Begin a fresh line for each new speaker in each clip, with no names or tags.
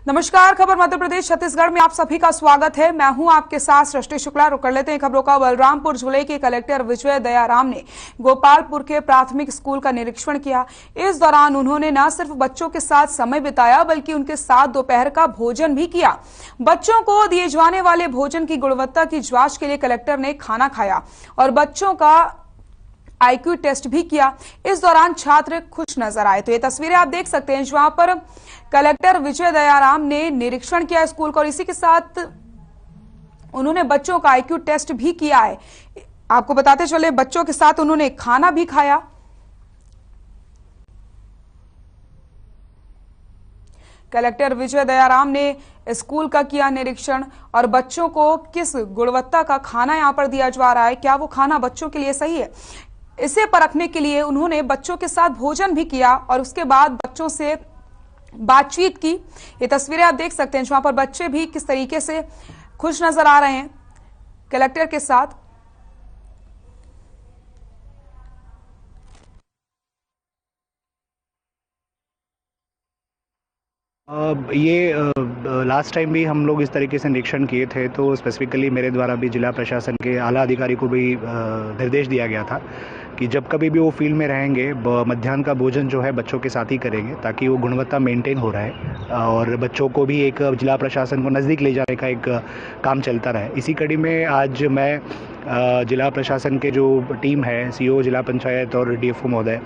नमस्कार। खबर मध्य प्रदेश छत्तीसगढ़ में आप सभी का स्वागत है। मैं हूं आपके साथ सृष्टि शुक्ला। रुक कर लेते हैं खबरों का। बलरामपुर जिले के कलेक्टर विजय दयाराम ने गोपालपुर के प्राथमिक स्कूल का निरीक्षण किया। इस दौरान उन्होंने न सिर्फ बच्चों के साथ समय बिताया बल्कि उनके साथ दोपहर का भोजन भी किया। बच्चों को दिए जाने वाले भोजन की गुणवत्ता की जांच के लिए कलेक्टर ने खाना खाया और बच्चों का आईक्यू टेस्ट भी किया। इस दौरान छात्र खुश नजर आए। तो ये तस्वीरें आप देख सकते हैं जहां पर कलेक्टर विजय दयाराम ने निरीक्षण किया स्कूल का और इसी के साथ उन्होंने बच्चों का आईक्यू टेस्ट भी किया है। आपको बताते चले बच्चों के साथ उन्होंने खाना भी खाया। कलेक्टर विजय दयाराम ने स्कूल का किया निरीक्षण और बच्चों को किस गुणवत्ता का खाना यहां पर दिया जा रहा है, क्या वो खाना बच्चों के लिए सही है, इसे परखने के लिए उन्होंने बच्चों के साथ भोजन भी किया और उसके बाद बच्चों से बातचीत की। ये तस्वीरें आप देख सकते हैं जहां पर बच्चे भी किस तरीके से खुश नजर आ रहे हैं कलेक्टर के साथ।
ये लास्ट टाइम भी हम लोग इस तरीके से निरीक्षण किए थे, तो स्पेसिफिकली मेरे द्वारा भी जिला प्रशासन के आला अधिकारी को भी निर्देश दिया गया था कि जब कभी भी वो फील्ड में रहेंगे मध्याह्न का भोजन जो है बच्चों के साथ ही करेंगे ताकि वो गुणवत्ता मेंटेन हो रहा है और बच्चों को भी एक जिला प्रशासन को नज़दीक ले जाने का एक काम चलता रहे। इसी कड़ी में आज मैं जिला प्रशासन के जो टीम है, सीओ जिला पंचायत और डीएफओ महोदय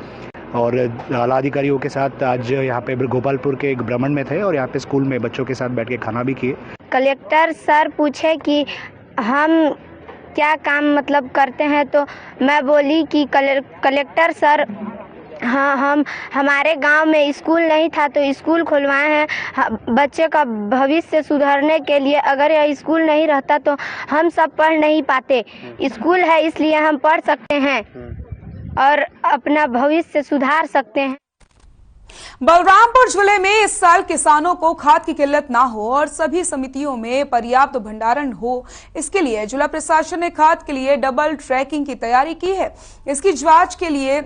और आला अधिकारियों के साथ आज यहाँ पे गोपालपुर के एक भ्रमण में थे और यहाँ पे स्कूल में बच्चों के साथ बैठ के खाना भी किए।
कलेक्टर सर पूछे कि हम क्या काम मतलब करते हैं, तो मैं बोली कि कलेक्टर सर हाँ हमारे गांव में स्कूल नहीं था तो स्कूल खुलवाए हैं बच्चे का भविष्य सुधारने के लिए। अगर यह स्कूल नहीं रहता तो हम सब पढ़ नहीं पाते। स्कूल है इसलिए हम पढ़ सकते हैं और अपना भविष्य सुधार सकते हैं।
बलरामपुर जिले में इस साल किसानों को खाद की किल्लत ना हो और सभी समितियों में पर्याप्त भंडारण हो, इसके लिए जिला प्रशासन ने खाद के लिए डबल ट्रैकिंग की तैयारी की है। इसकी जांच के लिए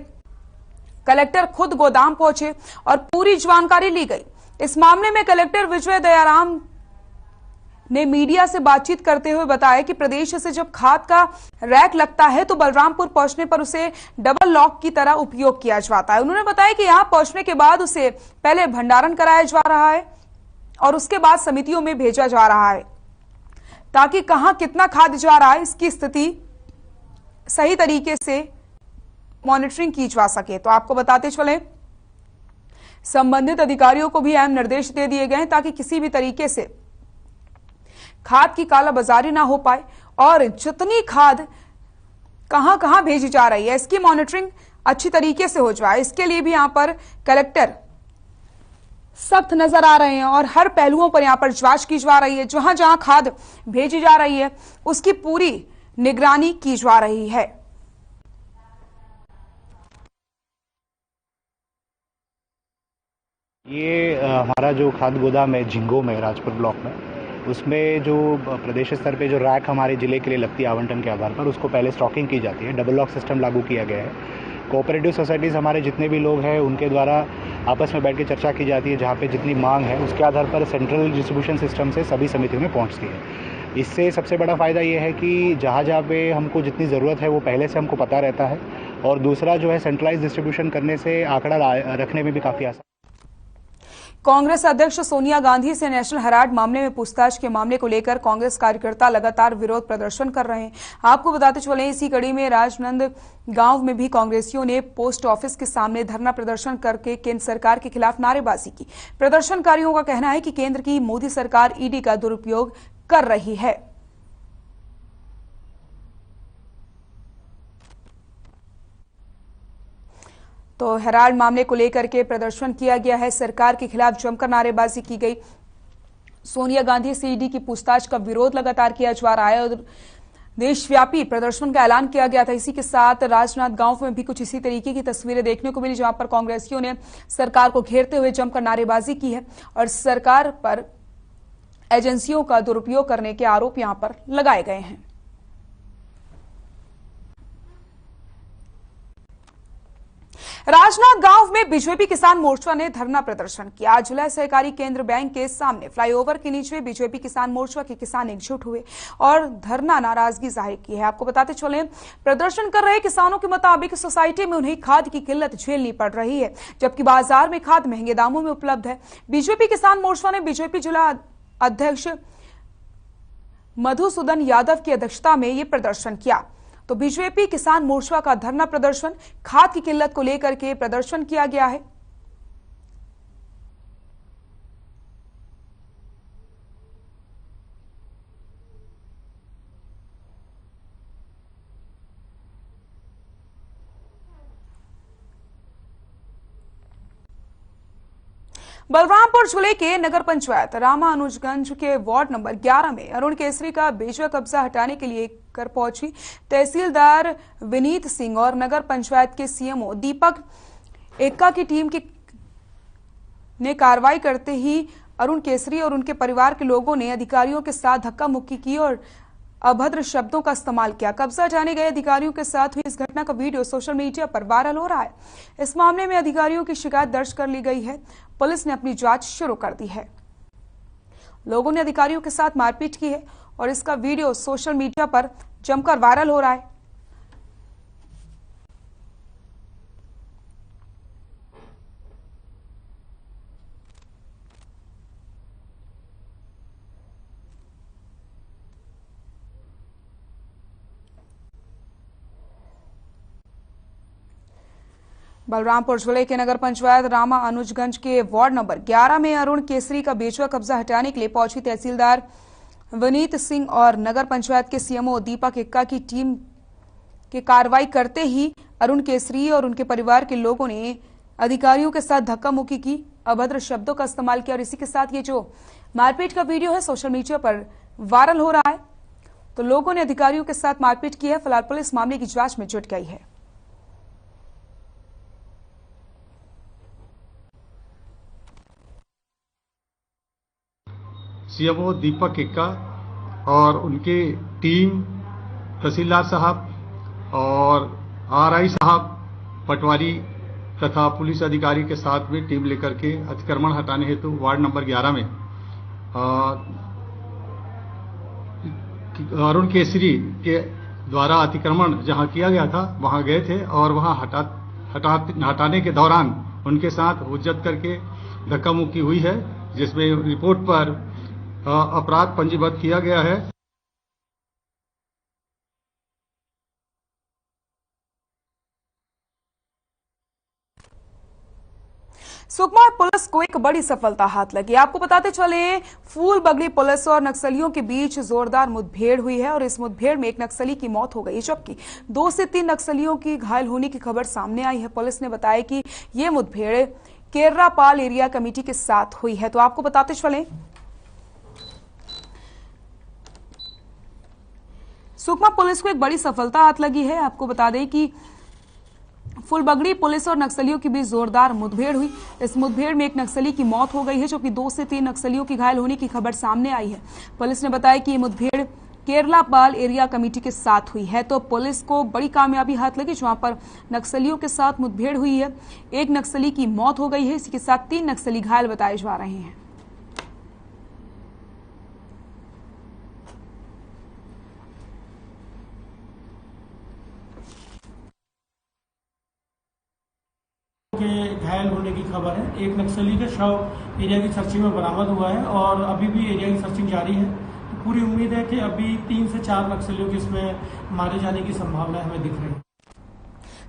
कलेक्टर खुद गोदाम पहुंचे और पूरी जानकारी ली गई। इस मामले में कलेक्टर विजय दयाराम ने मीडिया से बातचीत करते हुए बताया कि प्रदेश से जब खाद का रैक लगता है तो बलरामपुर पहुंचने पर उसे डबल लॉक की तरह उपयोग किया जाता है। उन्होंने बताया कि यहां पहुंचने के बाद उसे पहले भंडारण कराया जा रहा है और उसके बाद समितियों में भेजा जा रहा है ताकि कहां कितना खाद जा रहा है इसकी स्थिति सही तरीके से मॉनिटरिंग की जा सके। तो आपको बताते चले संबंधित अधिकारियों को भी अहम निर्देश दे दिए गए ताकि किसी भी तरीके से खाद की कालाबाजारी ना हो पाए और जितनी खाद कहां कहां भेजी जा रही है इसकी मॉनिटरिंग अच्छी तरीके से हो जाए। इसके लिए भी यहां पर कलेक्टर सख्त नजर आ रहे हैं और हर पहलुओं पर यहां पर जांच की जा रही है। जहां जहां खाद भेजी जा रही है उसकी पूरी निगरानी की जा रही है।
ये हमारा जो खाद गोदाम है झिंगो में राजपुर ब्लॉक में, उसमें जो प्रदेश स्तर पे जो रैक हमारे ज़िले के लिए लगती है आवंटन के आधार पर, उसको पहले स्टॉकिंग की जाती है। डबल लॉक सिस्टम लागू किया गया है। कोऑपरेटिव सोसाइटीज़ हमारे जितने भी लोग हैं उनके द्वारा आपस में बैठ के चर्चा की जाती है। जहाँ पे जितनी मांग है उसके आधार पर सेंट्रल डिस्ट्रीब्यूशन सिस्टम से सभी समितियों में पहुँचती है। इससे सबसे बड़ा फ़ायदा ये है कि जहाँ जहाँ पे हमको जितनी ज़रूरत है वो पहले से हमको पता रहता है और दूसरा जो है सेंट्रलाइज डिस्ट्रीब्यूशन करने से आंकड़ा रखने में भी काफ़ी आसान।
कांग्रेस अध्यक्ष सोनिया गांधी से नेशनल हेराल्ड मामले में पूछताछ के मामले को लेकर कांग्रेस कार्यकर्ता लगातार विरोध प्रदर्शन कर रहे हैं। आपको बताते चले इसी कड़ी में राजनंद गांव में भी कांग्रेसियों ने पोस्ट ऑफिस के सामने धरना प्रदर्शन करके केंद्र सरकार के खिलाफ नारेबाजी की। प्रदर्शनकारियों का कहना है कि केंद्र की मोदी सरकार ईडी का दुरुपयोग कर रही है। तो हेराल्ड मामले को लेकर के प्रदर्शन किया गया है। सरकार के खिलाफ जमकर नारेबाजी की गई। सोनिया गांधी से ईडी की पूछताछ का विरोध लगातार किया जा रहा है और देशव्यापी प्रदर्शन का ऐलान किया गया था। इसी के साथ राजनांद गांव में भी कुछ इसी तरीके की तस्वीरें देखने को मिली जहां पर कांग्रेसियों ने सरकार को घेरते हुए जमकर नारेबाजी की है और सरकार पर एजेंसियों का दुरुपयोग करने के आरोप यहां पर लगाए गए हैं। राजनांदगांव में बीजेपी किसान मोर्चा ने धरना प्रदर्शन किया। जिला सहकारी केंद्र बैंक के सामने फ्लाईओवर के नीचे बीजेपी किसान मोर्चा के किसान एकजुट हुए और धरना नाराजगी जाहिर की है। आपको बताते चले, प्रदर्शन कर रहे किसानों के मुताबिक सोसाइटी में उन्हें खाद की किल्लत झेलनी पड़ रही है, जबकि बाजार में खाद महंगे दामों में उपलब्ध है। बीजेपी किसान मोर्चा ने बीजेपी जिला अध्यक्ष मधुसूदन यादव की अध्यक्षता में यह प्रदर्शन किया। तो बीजेपी किसान मोर्चा का धरना प्रदर्शन खाद की किल्लत को लेकर के प्रदर्शन किया गया है। बलरामपुर जिले के नगर पंचायत रामानुजगंज के वार्ड नंबर 11 में अरुण केसरी का बेजवा कब्जा हटाने के लिए कर पहुंची तहसीलदार विनीत सिंह और नगर पंचायत के सीएमओ दीपक एक्का की टीम ने कार्रवाई करते ही अरुण केसरी और उनके परिवार के लोगों ने अधिकारियों के साथ धक्का मुक्की की और अभद्र शब्दों का इस्तेमाल किया। कब्जा हटाने गए अधिकारियों के साथ हुई इस घटना का वीडियो सोशल मीडिया पर वायरल हो रहा है। इस मामले में अधिकारियों की शिकायत दर्ज कर ली गई है। पुलिस ने अपनी जांच शुरू कर दी है। लोगों ने अधिकारियों के साथ मारपीट की है और इसका वीडियो सोशल मीडिया पर जमकर वायरल हो रहा है। बलरामपुर जिले के नगर पंचायत रामा अनुजगंज के वार्ड नंबर 11 में अरुण केसरी का बेजवा कब्जा हटाने के लिए पहुंची तहसीलदार विनीत सिंह और नगर पंचायत के सीएमओ दीपक एक्का की टीम के कार्रवाई करते ही अरुण केसरी और उनके परिवार के लोगों ने अधिकारियों के साथ धक्का मुक्की की, अभद्र शब्दों का इस्तेमाल किया और इसी के साथ ये जो मारपीट का वीडियो है सोशल मीडिया पर वायरल हो रहा है। तो लोगों ने अधिकारियों के साथ मारपीट की है। फिलहाल पुलिस मामले की जांच में जुट गई है।
सीएमओ दीपक एक्का और उनके टीम तहसीलदार साहब और आरआई साहब पटवारी तथा पुलिस अधिकारी के साथ में टीम लेकर के अतिक्रमण हटाने हेतु वार्ड नंबर 11 में अरुण केसरी के द्वारा अतिक्रमण जहां किया गया था वहां गए थे और वहां हटाने के दौरान उनके साथ हुज्जत करके धक्का मुक्की हुई है, जिसमें रिपोर्ट पर अपराध पंजीबद्ध किया गया है।
सुकमा पुलिस को एक बड़ी सफलता हाथ लगी। आपको बताते चले, फूलबगड़ी पुलिस और नक्सलियों के बीच जोरदार मुठभेड़ हुई है और इस मुठभेड़ में एक नक्सली की मौत हो गई, जबकि 2 से 3 नक्सलियों की घायल होने की खबर सामने आई है। पुलिस ने बताया कि ये मुठभेड़ केरलापाल एरिया कमेटी के साथ हुई है। तो आपको बताते चले, सुकमा पुलिस को एक बड़ी सफलता हाथ लगी है। आपको बता दें कि फूलबगड़ी पुलिस और नक्सलियों के बीच जोरदार मुठभेड़ हुई। इस मुठभेड़ में एक नक्सली की मौत हो गई है, जबकि 2 से 3 नक्सलियों की घायल होने की खबर सामने आई है। पुलिस ने बताया कि ये मुठभेड़ केरलापाल एरिया कमेटी के साथ हुई है। तो पुलिस को बड़ी कामयाबी हाथ लगी, जहां पर नक्सलियों के साथ मुठभेड़ हुई है। एक नक्सली की मौत हो गई है, इसी के साथ 3 नक्सली घायल बताए जा रहे हैं।
के घायल होने की खबर है। एक नक्सली का शव एरिया की सर्चिंग में बरामद हुआ है और अभी भी एरिया की सर्चिंग जारी है। तो पूरी उम्मीद है कि अभी 3 से 4 नक्सलियों की इसमें मारे जाने की संभावना हमें दिख रही है।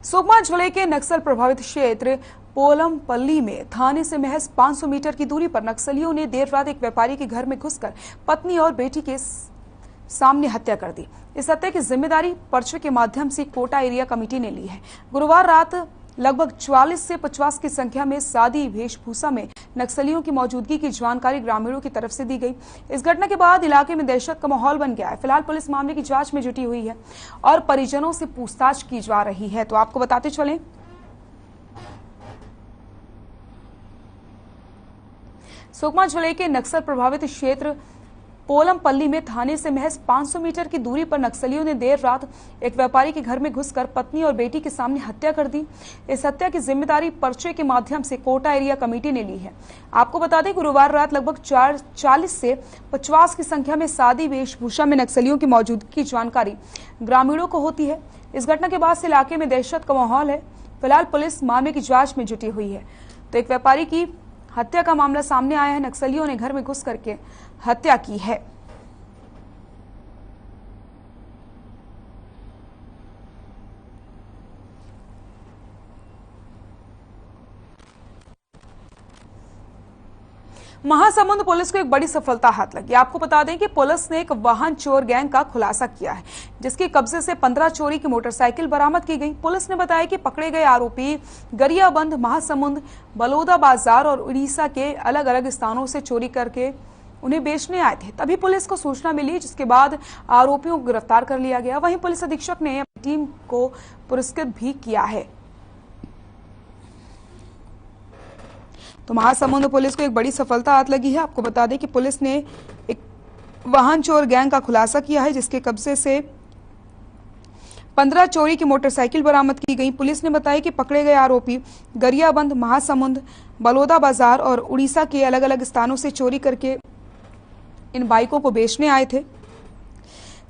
सुकमा जिले के नक्सल प्रभावित क्षेत्र पोलमपल्ली में थाने से महज 500 मीटर की दूरी पर नक्सलियों ने देर रात एक व्यापारी के घर में घुसकर पत्नी और बेटी के सामने हत्या कर दी। इस हत्या की जिम्मेदारी पर्चे के माध्यम से कोटा एरिया कमेटी ने ली है। गुरुवार रात लगभग 44 से 50 की संख्या में सादी वेशभूषा में नक्सलियों की मौजूदगी की जानकारी ग्रामीणों की तरफ से दी गई। इस घटना के बाद इलाके में दहशत का माहौल बन गया है। फिलहाल पुलिस मामले की जांच में जुटी हुई है और परिजनों से पूछताछ की जा रही है। तो आपको बताते चलें, सुकमा जिले के नक्सल प्रभावित क्षेत्र पोलमपल्ली में थाने से महज 500 मीटर की दूरी पर नक्सलियों ने देर रात एक व्यापारी के घर में घुसकर पत्नी और बेटी के सामने हत्या कर दी। इस हत्या की जिम्मेदारी पर्चे के माध्यम से कोटा एरिया कमेटी ने ली है। आपको बता दें, गुरुवार रात लगभग 40 से 50 की संख्या में सादी वेशभूषा में नक्सलियों की मौजूदगी की जानकारी ग्रामीणों को होती है। इस घटना के बाद से इलाके में दहशत का माहौल है। फिलहाल पुलिस मामले की जांच में जुटी हुई है। तो एक व्यापारी की हत्या का मामला सामने आया है। नक्सलियों ने घर में घुस करके हत्या की है। महासमुंद पुलिस को एक बड़ी सफलता हाथ लगी। आपको बता दें कि पुलिस ने एक वाहन चोर गैंग का खुलासा किया है, जिसके कब्जे से 15 चोरी की मोटरसाइकिल बरामद की गई। पुलिस ने बताया कि पकड़े गए आरोपी गरियाबंद, महासमुंद, बलौदा बाजार और उड़ीसा के अलग अलग स्थानों से चोरी करके उन्हें बेचने आए थे। तभी पुलिस को सूचना मिली, जिसके बाद आरोपियों को गिरफ्तार कर लिया गया। वहीं पुलिस अधीक्षक ने टीम को पुरस्कृत भी किया है। तो महासमुंद पुलिस को एक बड़ी सफलता हाथ लगी है। आपको बता दें कि पुलिस ने एक वाहन चोर गैंग का खुलासा किया है, जिसके कब्जे से 15 चोरी की मोटरसाइकिल बरामद की गई। पुलिस ने बताया कि पकड़े गए आरोपी गरियाबंद, महासमुंद, बलौदा बाजार और उड़ीसा के अलग अलग स्थानों से चोरी करके इन बाइकों को बेचने आए थे।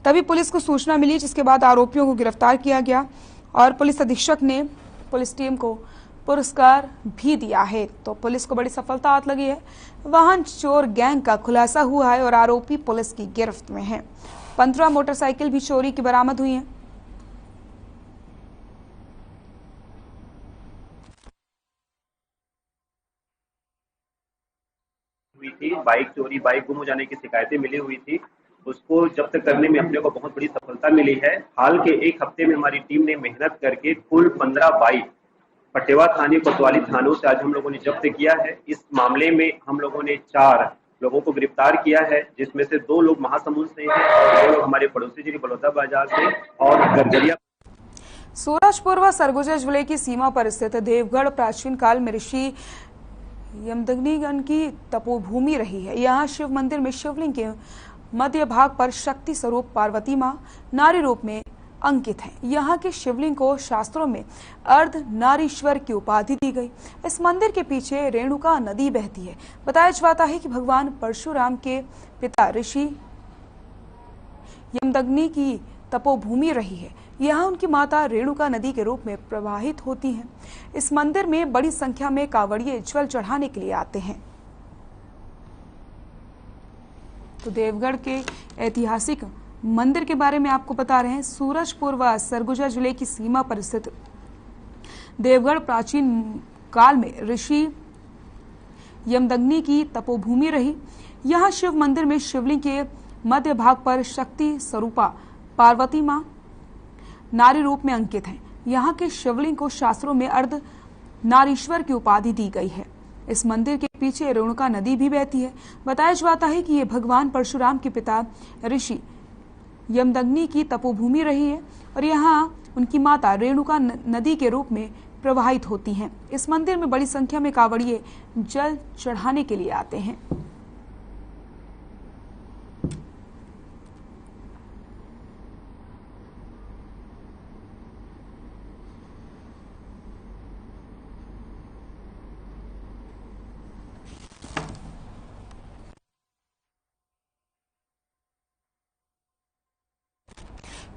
तभी पुलिस को सूचना मिली, जिसके बाद आरोपियों को गिरफ्तार किया गया और पुलिस अधीक्षक ने पुलिस टीम को पुरस्कार भी दिया है। तो पुलिस को बड़ी सफलता हाथ लगी है। वाहन चोर गैंग का खुलासा हुआ है और आरोपी पुलिस की गिरफ्त में है। 15 मोटरसाइकिल भी चोरी की बरामद हुई हैं।
हुई थी बाइक चोरी, बाइक गुम हो जाने की शिकायतें मिली हुई थी। उसको जब्त करने में अपने को बहुत बड़ी सफलता मिली है। हाल के एक हफ्ते में हमारी टीम ने मेहनत करके कुल 15 बाइक पटेवा थाने, कोतवाली थानों से आज हम लोगों ने जब्त किया है। इस मामले में हम लोगों ने 4 लोगों को गिरफ्तार किया है, जिसमें से 2 लोग महासमुंद से हैं और 2 लोग हमारे पड़ोसी जिले बलौदा बाजार से और गरगरिया।
सूरजपुर व सरगुजा जिले की सीमा पर स्थित देवगढ़ प्राचीन काल में ऋषि यमदग्निगण की तपोभूमि रही है। यहाँ शिव मंदिर में शिवलिंग के मध्य भाग पर शक्ति स्वरूप पार्वती मां नारी रूप में अंकित है। यहाँ के शिवलिंग को शास्त्रों में अर्ध नारीश्वर की उपाधि दी गई। इस मंदिर के पीछे रेणुका नदी बहती है। बताया जाता है कि भगवान परशुराम के पिता ऋषि यमदग्नि की तपोभूमि रही है। यहाँ उनकी माता रेणुका नदी के रूप में प्रवाहित होती हैं। इस मंदिर में बड़ी संख्या में कांवड़िए जल चढ़ाने के लिए आते हैं। तो देवगढ़ के ऐतिहासिक मंदिर के बारे में आपको बता रहे हैं। सूरजपुर व सरगुजा जिले की सीमा पर स्थित देवगढ़ प्राचीन काल में ऋषि यमदग्नि की तपोभूमि रही। यहाँ शिव मंदिर में शिवलिंग के मध्य भाग पर शक्ति स्वरूपा पार्वती मां नारी रूप में अंकित है। यहाँ के शिवलिंग को शास्त्रों में अर्ध नारीश्वर की उपाधि दी गई है। इस मंदिर के पीछे रेणुका नदी भी बहती है। बताया जाता है कि ये भगवान परशुराम के पिता ऋषि यमदग्नि की तपोभूमि रही है और यहाँ उनकी माता रेणुका नदी के रूप में प्रवाहित होती हैं। इस मंदिर में बड़ी संख्या में कांवड़िए जल चढ़ाने के लिए आते हैं।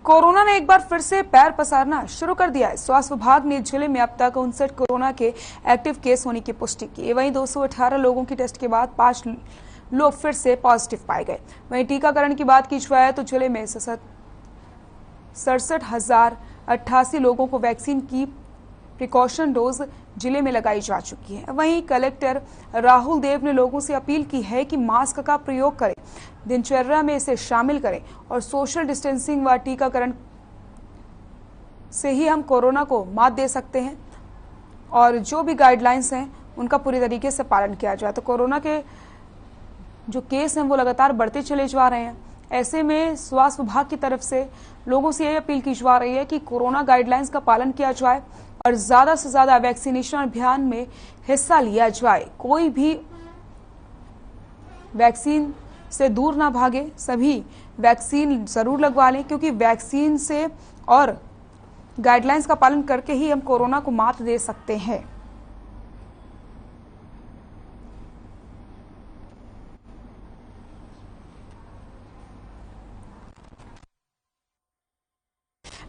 कोरोना ने एक बार फिर से पैर पसारना शुरू कर दिया है। स्वास्थ्य विभाग ने जिले में अब तक 59 कोरोना के एक्टिव केस होने की पुष्टि की। वहीं 218 लोगों की टेस्ट के बाद 5 लोग फिर से पॉजिटिव पाए गए। वहीं टीकाकरण की बात की जाए तो जिले में 67,088 लोगों को वैक्सीन की प्रिकॉशन डोज जिले में लगाई जा चुकी है। वहीं कलेक्टर राहुल देव ने लोगों से अपील की है कि मास्क का प्रयोग करें, दिनचर्या में इसे शामिल करें और सोशल डिस्टेंसिंग व टीकाकरण से ही हम कोरोना को मात दे सकते हैं और जो भी गाइडलाइंस हैं उनका पूरी तरीके से पालन किया जाए। तो कोरोना के जो केस हैं वो लगातार बढ़ते चले जा रहे हैं। ऐसे में स्वास्थ्य विभाग की तरफ से लोगों से यह अपील की जा रही है कि कोरोना गाइडलाइंस का पालन किया जाए और ज्यादा से ज्यादा वैक्सीनेशन अभियान में हिस्सा लिया जाए। कोई भी वैक्सीन से दूर ना भागे, सभी वैक्सीन जरूर लगवा लें, क्योंकि वैक्सीन से और गाइडलाइंस का पालन करके ही हम कोरोना को मात दे सकते हैं।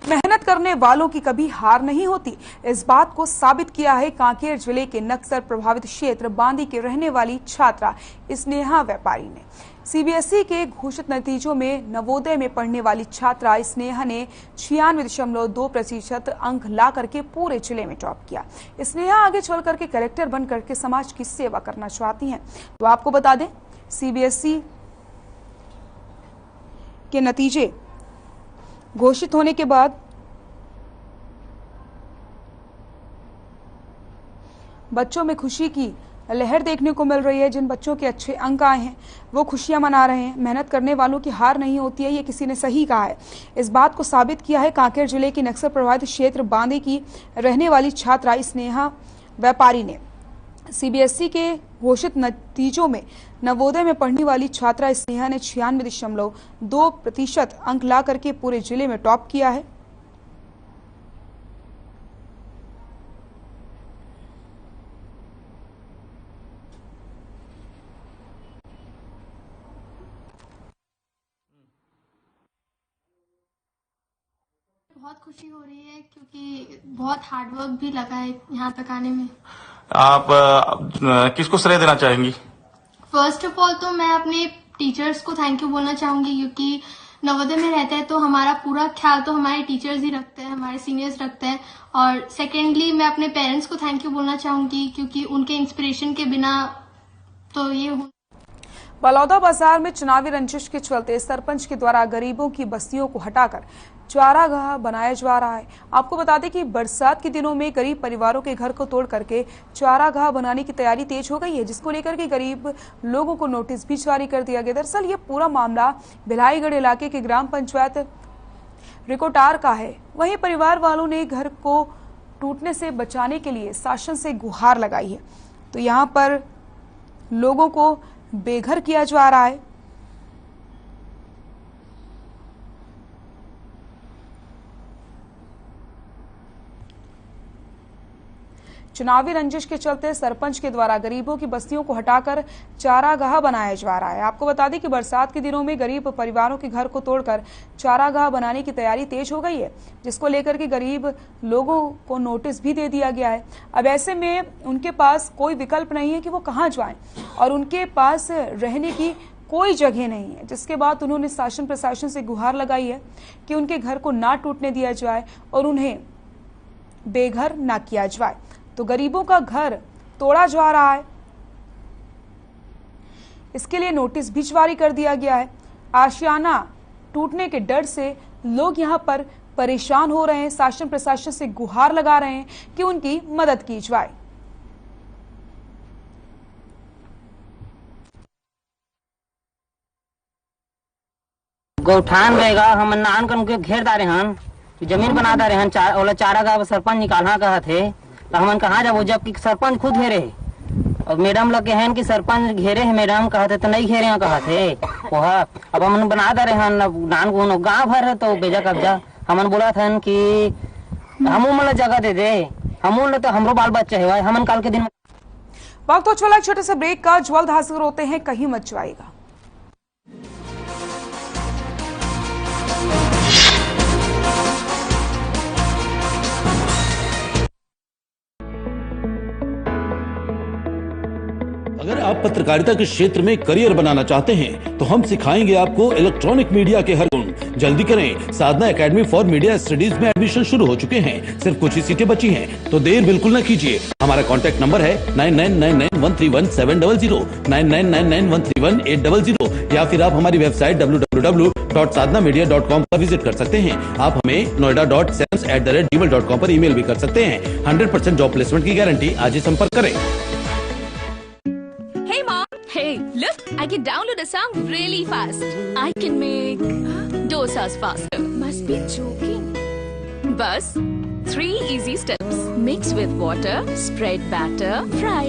मेहनत करने वालों की कभी हार नहीं होती। इस बात को साबित किया है कांकेर जिले के नक्सल प्रभावित क्षेत्र बांदी के रहने वाली छात्रा स्नेहा व्यापारी ने। सीबीएसई के घोषित नतीजों में नवोदय में पढ़ने वाली छात्रा स्नेहा ने 96.2% अंक ला करके पूरे जिले में टॉप किया। स्नेहा आगे चल करके कलेक्टर बन करके समाज की सेवा करना चाहती हैं। तो आपको बता दें, सीबीएसई के नतीजे घोषित होने के बाद बच्चों में खुशी की लहर देखने को मिल रही है। जिन बच्चों के अच्छे अंक आए हैं वो खुशियां मना रहे हैं। मेहनत करने वालों की हार नहीं होती है, ये किसी ने सही कहा है। इस बात को साबित किया है कांकेर जिले के नक्सल प्रभावित क्षेत्र बांदी की रहने वाली छात्रा स्नेहा व्यापारी ने। सीबीएसई के घोषित नतीजों में नवोदय में पढ़ने वाली छात्रा स्नेहा ने 96.2% अंक ला करके पूरे जिले में टॉप किया है।
बहुत खुशी हो रही है क्योंकि बहुत हार्डवर्क भी लगा है यहाँ तक आने में।
आप किसको श्रेय देना चाहेंगी?
फर्स्ट ऑफ ऑल तो मैं अपने टीचर्स को थैंक यू बोलना चाहूंगी, क्योंकि नवोदय में रहते हैं तो हमारा पूरा ख्याल तो हमारे टीचर्स ही रखते हैं, हमारे सीनियर्स रखते हैं। और सेकेंडली मैं अपने पेरेंट्स को थैंक यू बोलना चाहूंगी, क्योंकि उनके इंस्पिरेशन के बिना तो ये
बलौदा बाजार में चुनावी रंजिश के चलते सरपंच के द्वारा गरीबों की बस्तियों को हटाकर चारागाह बनाया जा रहा है। आपको बता दें कि बरसात के दिनों में गरीब परिवारों के घर को तोड़ करके चारागाह बनाने की तैयारी तेज हो गई है, जिसको लेकर के गरीब लोगों को नोटिस भी जारी कर दिया गया। दरअसल ये पूरा मामला भिलाईगढ़ इलाके के ग्राम पंचायत रिकोटार का है। वहीं परिवार वालों ने घर को टूटने से बचाने के लिए शासन से गुहार लगाई है। तो यहाँ पर लोगों को बेघर किया जा रहा है। चुनावी रंजिश के चलते सरपंच के द्वारा गरीबों की बस्तियों को हटाकर चारागाह बनाया जा रहा है। आपको बता दें कि बरसात के दिनों में गरीब परिवारों के घर को तोड़कर चारागाह बनाने की तैयारी तेज हो गई है, जिसको लेकर के गरीब लोगों को नोटिस भी दे दिया गया है। अब ऐसे में उनके पास कोई विकल्प नहीं है कि वो कहाँ जाएं, और उनके पास रहने की कोई जगह नहीं है, जिसके बाद उन्होंने शासन प्रशासन से गुहार लगाई है कि उनके घर को ना टूटने दिया जाए और उन्हें बेघर ना किया जाए। तो गरीबों का घर तोड़ा जा रहा है, इसके लिए नोटिस भी जारी कर दिया गया है। आशियाना टूटने के डर से लोग यहां पर परेशान हो रहे हैं, शासन प्रशासन से गुहार लगा रहे हैं कि उनकी मदद की जाए।
गौठान रहेगा, हम नान कर घेर दारे हन, जमीन बना दारे हन, चारागाह सरपंच निकालना कहा थे, तो हमन कहाँ जाबो जबकि सरपंच खुद घेरे है। और मैडम लगे हैं कि सरपंच घेरे है, मैडम कहते तो नहीं घेरे कहा थे वह। अब हमन बना दे रहे हैं नान को गाँव भर है तो बेजा कब्जा। हमन बोला था कि हमू मन जगह दे दे, हमू तो हमरो बाल बच्चा है, हमन काल के दिन।
वक्त तो चला छोटे से ब्रेक का, जल्द हाजिर होते हैं, कहीं मत जाएगा।
अगर आप पत्रकारिता के क्षेत्र में करियर बनाना चाहते हैं तो हम सिखाएंगे आपको इलेक्ट्रॉनिक मीडिया के हर गुण। जल्दी करें, साधना एकेडमी फॉर मीडिया स्टडीज में एडमिशन शुरू हो चुके हैं, सिर्फ कुछ ही सीटें बची हैं, तो देर बिल्कुल न कीजिए। हमारा कॉन्टैक्ट नंबर है 9999131700, 9999131800, या फिर आप हमारी वेबसाइट www.sadhnamedia.com पर विजिट कर सकते हैं। आप हमें noida.sams@gmail.com पर ईमेल भी कर सकते हैं। 100% जॉब प्लेसमेंट की गारंटी। आज ही संपर्क करें।
Hey, look, I can download a song really fast. I can make dosas faster. Must be joking. Bus, 3 easy steps. Mix with water, spread batter, fry.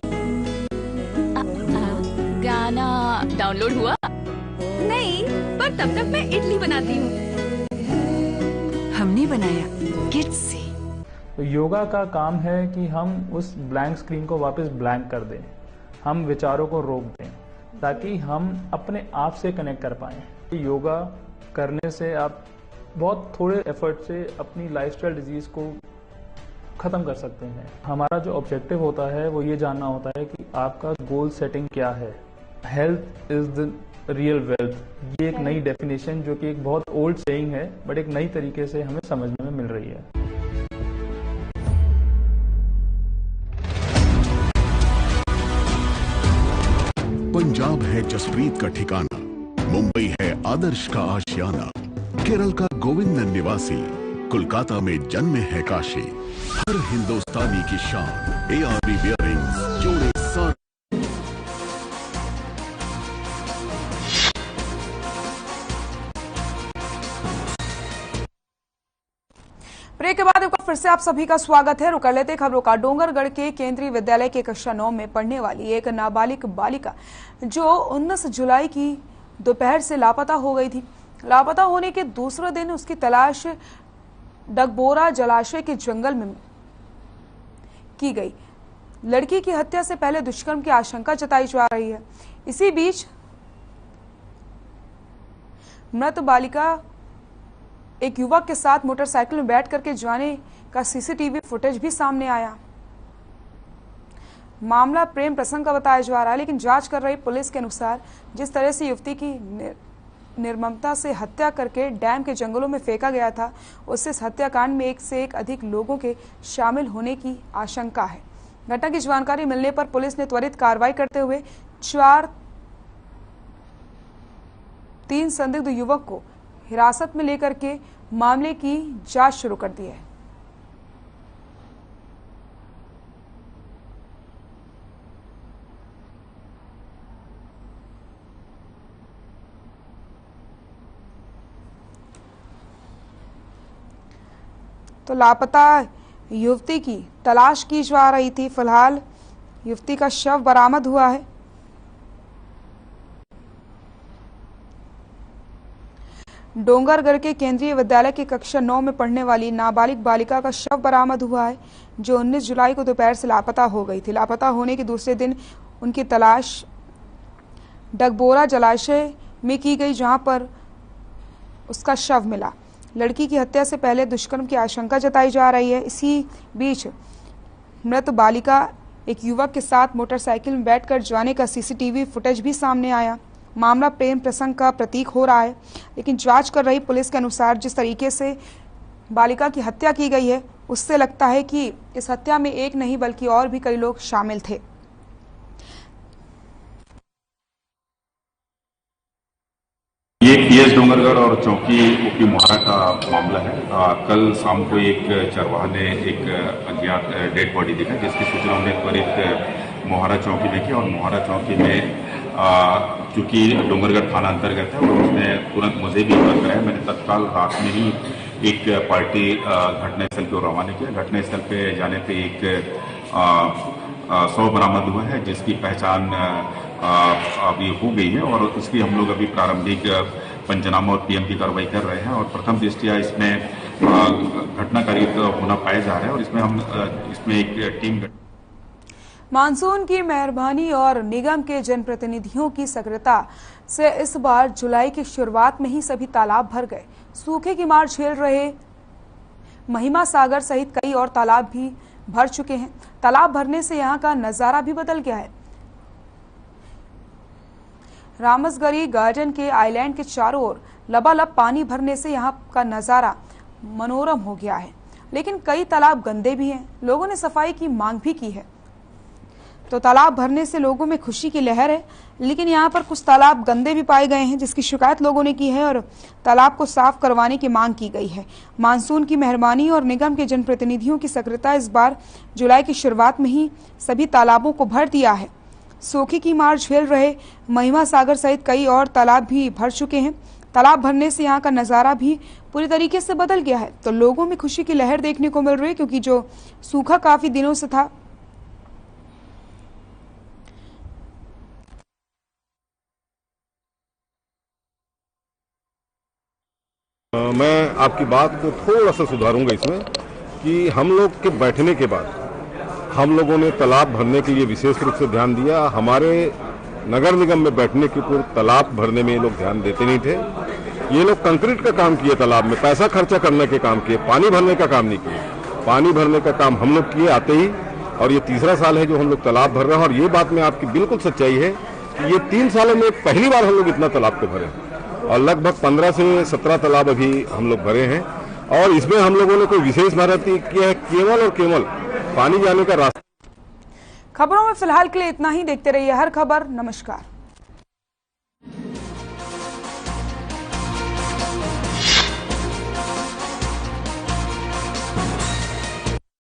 गाना डाउनलोड हुआ? और तब तक मैं इडली बनाती हूँ।
हमने बनाया किड्स से।
तो योगा का काम है कि हम उस ब्लैंक स्क्रीन को वापस ब्लैंक कर दें, हम विचारों को रोक दें ताकि हम अपने आप से कनेक्ट कर पाएं। योगा करने से आप बहुत थोड़े एफर्ट से अपनी लाइफस्टाइल डिजीज को खत्म कर सकते हैं। हमारा जो ऑब्जेक्टिव होता है वो ये जानना होता है कि आपका गोल सेटिंग क्या है। Health is the real wealth, ये एक नई डेफिनेशन जो कि एक बहुत ओल्ड सेइंग है बट एक नई तरीके से हमें समझने में मिल रही है।
पंजाब है जसप्रीत का ठिकाना, मुंबई है आदर्श का आशियाना, केरल का गोविंद निवासी, कोलकाता में जन्म है काशी। हर हिंदुस्तानी की शान ARV बियरिंग्स जोड़े साथ।
ब्रेक के बाद एक बार फिर से आप सभी का स्वागत है। रुक कर लेते खबरों का। डोंगरगढ़ के केंद्रीय विद्यालय के कक्षा 9 में पढ़ने वाली एक नाबालिग बालिका जो 19 जुलाई की दोपहर से लापता हो गई थी। लापता होने के दूसरे दिन उसकी तलाश डगबोरा जलाशय के जंगल में की गई। लड़की की हत्या से पहले दुष्कर्म की आशंका जताई जा रही है। इसी बीच मृत बालिका एक युवक के साथ मोटरसाइकिल में बैठ करके जाने का CCTV फुटेज भी सामने आया। मामला प्रेम प्रसंग का बताया जा रहा है, लेकिन जांच कर रही पुलिस के अनुसार जिस तरह से युवती की निर्ममता से हत्या करके डैम के जंगलों में फेंका गया था, उससे इस हत्याकांड में एक से एक अधिक लोगों के शामिल होने की आशंका है। घटना की जानकारी मिलने पर पुलिस ने त्वरित कार्रवाई करते हुए 3 संदिग्ध युवक को हिरासत में लेकर के मामले की जांच शुरू कर दी है। तो लापता युवती की तलाश की जा रही थी। फिलहाल युवती का शव बरामद हुआ है। डोंगरगढ़ के केंद्रीय विद्यालय की कक्षा 9 में पढ़ने वाली नाबालिग बालिका का शव बरामद हुआ है, जो 19 जुलाई को दोपहर से लापता हो गई थी। लापता होने के दूसरे दिन उनकी तलाश डगबोरा जलाशय में की गई, जहां पर उसका शव मिला। लड़की की हत्या से पहले दुष्कर्म की आशंका जताई जा रही है। इसी बीच मृत बालिका एक युवक के साथ मोटरसाइकिल में बैठकर जाने का CCTV फुटेज भी सामने आया। मामला प्रेम प्रसंग का प्रतीक हो रहा है, लेकिन जांच कर रही पुलिस के अनुसार जिस तरीके से बालिका की हत्या की गई है, उससे लगता है कि इस हत्या में एक नहीं बल्कि और भी कई लोग शामिल थे।
ये PS डोंगरगढ़ और चौकी ओपी मोहारा का मामला है। कल शाम को एक चरवाहा ने एक अज्ञात डेड बॉडी देखा, जिसकी सूचना उन्हें त्वरित मोहारा चौकी में की और मोहारा चौकी में चूंकि डोंगरगढ़ थाना अंतर्गत है और उसने तुरंत मुझे भी खबर कराया। मैंने तत्काल रात में ही एक पार्टी घटनास्थल को रवाना किया। घटनास्थल पे जाने पे एक शव बरामद हुआ है, जिसकी पहचान अभी हो गई है और इसकी हम लोग अभी प्रारंभिक पंचनामा और PM की कार्रवाई कर रहे हैं और प्रथम दृष्टया इसमें घटनाकारी होना पाया जा रहा है और इसमें एक टीम।
मानसून की मेहरबानी और निगम के जनप्रतिनिधियों की सक्रियता से इस बार जुलाई की शुरुआत में ही सभी तालाब भर गए। सूखे की मार झेल रहे महिमा सागर सहित कई और तालाब भी भर चुके हैं। तालाब भरने से यहाँ का नजारा भी बदल गया है। रामसगरी गार्डन के आइलैंड के चारों ओर लबालब पानी भरने से यहाँ का नजारा मनोरम हो गया है, लेकिन कई तालाब गंदे भी हैं। लोगों ने सफाई की मांग भी की है। तो तालाब भरने से लोगों में खुशी की लहर है, लेकिन यहाँ पर कुछ तालाब गंदे भी पाए गए हैं, जिसकी शिकायत लोगों ने की है और तालाब को साफ करवाने की मांग की गई है। मानसून की मेहरबानी और निगम के जनप्रतिनिधियों की सक्रियता इस बार जुलाई की शुरुआत में ही सभी तालाबों को भर दिया है। सूखे की मार झेल रहे महिमा सागर सहित कई और तालाब भी भर चुके हैं। तालाब भरने से यहाँ का नज़ारा भी पूरी तरीके से बदल गया है। तो लोगों में खुशी की लहर देखने को मिल रही है, क्योंकि जो सूखा काफी दिनों से था,
मैं आपकी बात को थोड़ा सा सुधारूंगा इसमें कि हम लोग के बैठने के बाद हम लोगों ने तालाब भरने के लिए विशेष रूप से ध्यान दिया। हमारे नगर निगम में बैठने के पूर्व तालाब भरने में ये लोग ध्यान देते नहीं थे। ये लोग कंक्रीट का काम किए, तालाब में पैसा खर्चा करने के काम किए, पानी भरने का काम नहीं किए। पानी भरने का काम हम लोग किए आते ही, और ये तीसरा साल है जो हम लोग तालाब भर रहे हैं। और ये बात में आपकी बिल्कुल सच्चाई है कि ये 3 सालों में पहली बार हम लोग इतना तालाब को भरे और लगभग 15 से 17 तालाब अभी हम लोग भरे हैं। और इसमें हम लोगों ने कोई विशेष मेहनत किया है, केवल और केवल पानी जाने का रास्ता।
खबरों में फिलहाल के लिए इतना ही। देखते रहिए हर खबर। नमस्कार।